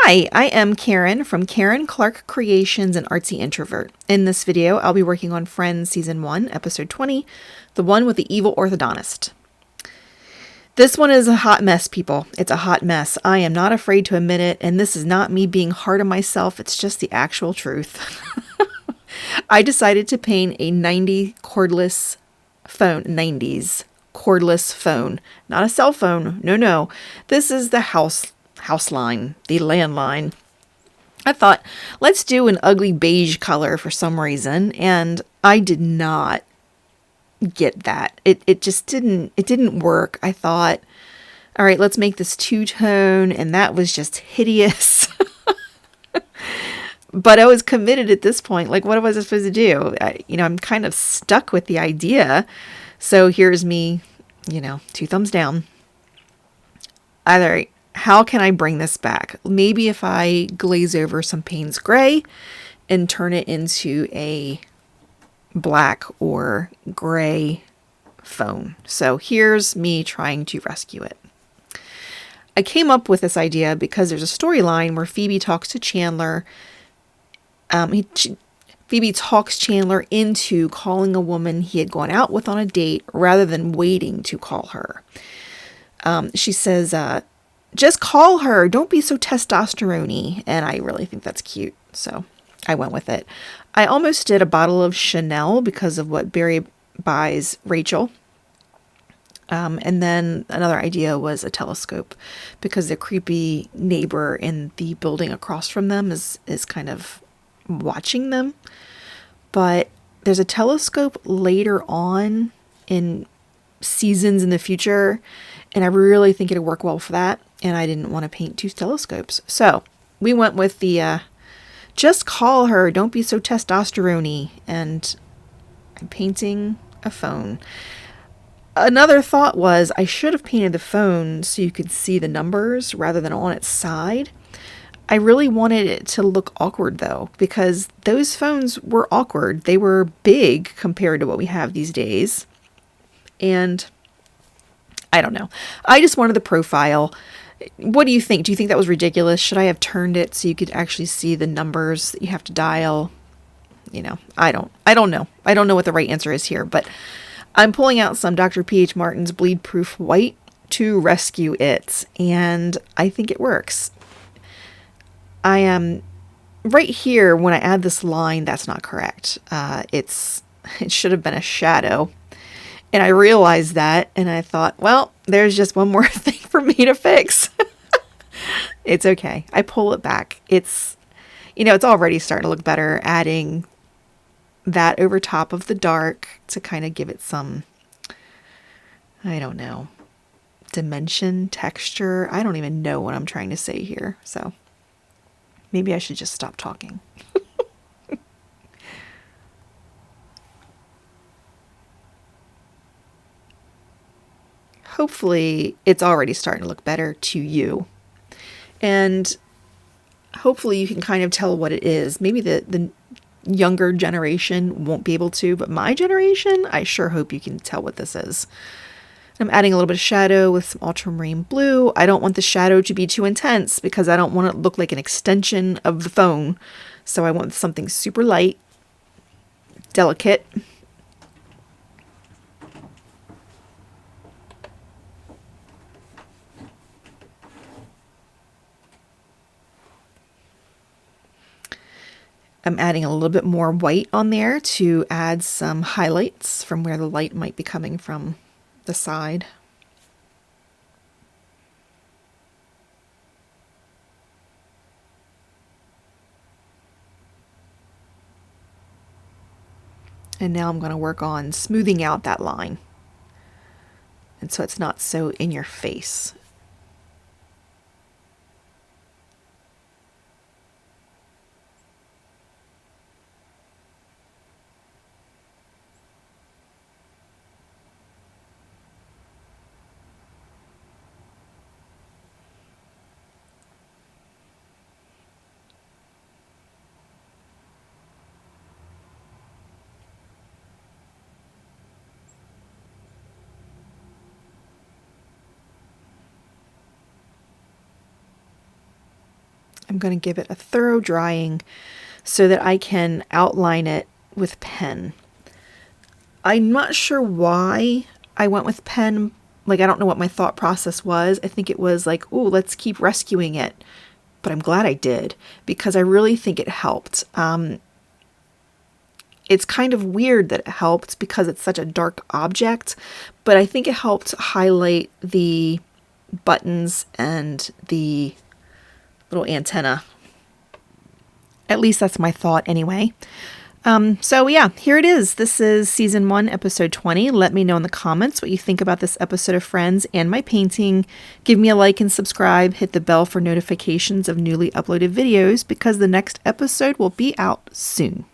Hi, I am Karen from Karen Clark Creations and Artsy Introvert. In this video, I'll be working on Friends Season 1, Episode 20, the one with the evil orthodontist. This one is a hot mess, people. It's a hot mess. I am not afraid to admit it, and this is not me being hard on myself. It's just the actual truth. I decided to paint a 90 cordless phone, 90's cordless phone, not a cell phone. No. This is the house line, the landline. I thought, let's do an ugly beige color for some reason, and I did not get that. It just didn't work. I thought, all right, let's make this two-tone, and that was just hideous. But I was committed at this point. Like, what was I supposed to do? I'm kind of stuck with the idea. So here's me, two thumbs down. Either how can I bring this back? Maybe if I glaze over some Payne's Gray and turn it into a black or gray phone. So here's me trying to rescue it. I came up with this idea because there's a storyline where Phoebe talks to Chandler. Phoebe talks Chandler into calling a woman he had gone out with on a date rather than waiting to call her. She says, just call her. Don't be so testosterone-y. And I really think that's cute. So I went with it. I almost did a bottle of Chanel because of what Barry buys Rachel. And then another idea was a telescope because the creepy neighbor in the building across from them is kind of watching them. But there's a telescope later on in seasons in the future, and I really think it'd work well for that. And I didn't want to paint two telescopes. So we went with the just call her, don't be so testosterone-y, and I'm painting a phone. Another thought was I should have painted the phone so you could see the numbers rather than on its side. I really wanted it to look awkward though, because those phones were awkward. They were big compared to what we have these days. And I don't know. I just wanted the profile. What do you think? Do you think that was ridiculous? Should I have turned it so you could actually see the numbers that you have to dial? I don't know. I don't know what the right answer is here, but I'm pulling out some Dr. P.H. Martin's Bleedproof White to rescue it, and I think it works. I am right here when I add this line, that's not correct. It should have been a shadow. And I realized that, and I thought, well, there's just one more thing for me to fix. It's okay. I pull it back. It's already starting to look better, adding that over top of the dark to kind of give it some, I don't know, dimension, texture. I don't even know what I'm trying to say here. So maybe I should just stop talking. Hopefully it's already starting to look better to you. And hopefully you can kind of tell what it is. Maybe the younger generation won't be able to, but my generation, I sure hope you can tell what this is. I'm adding a little bit of shadow with some ultramarine blue. I don't want the shadow to be too intense because I don't want it to look like an extension of the phone. So I want something super light, delicate. I'm adding a little bit more white on there to add some highlights from where the light might be coming from the side. And now I'm going to work on smoothing out that line. And so it's not so in your face. I'm going to give it a thorough drying so that I can outline it with pen. I'm not sure why I went with pen. Like, I don't know what my thought process was. I think it was like, oh, let's keep rescuing it. But I'm glad I did, because I really think it helped. It's kind of weird that it helped because it's such a dark object, but I think it helped highlight the buttons and the little antenna. At least that's my thought anyway. So yeah, here it is. This is season 1, episode 20. Let me know in the comments what you think about this episode of Friends and my painting. Give me a like and subscribe. Hit the bell for notifications of newly uploaded videos, because the next episode will be out soon.